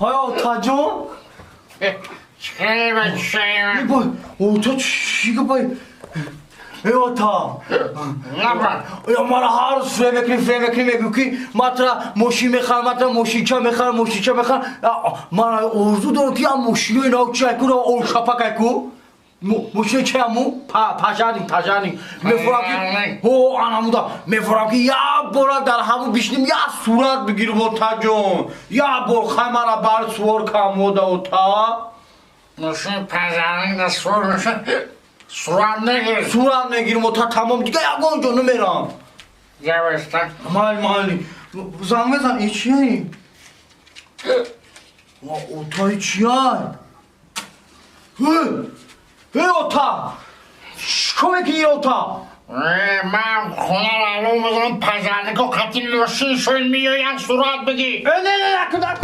تا جون اوتا چیگه بای اوتا یا مرا هر فکری میگو که ماترا موشی میخوام ماترا موشیچه میخوام من ارزو دارم که هم موشی اینا چه کنه اول شپا کو موشی چه همو پاجانی میفرام که هو آنامودا میفرام که یا بولا در همو بیشنیم یا صورت بگیرم اوتا جون یا بول خمارا بار سور کامودا اوتا موشی پاجانی دا سور میشه صورت نگیرم اوتا تمام دیگه یا گونجا نمیرم جوستن مالی زنگ بزن این چیه این؟ اوتای چیه؟ ای اوتا کمه که این اوتا؟ من خونه رو الان بزنم پزرده که قطعی نوشین شوین میاین صورت بگی نه کدام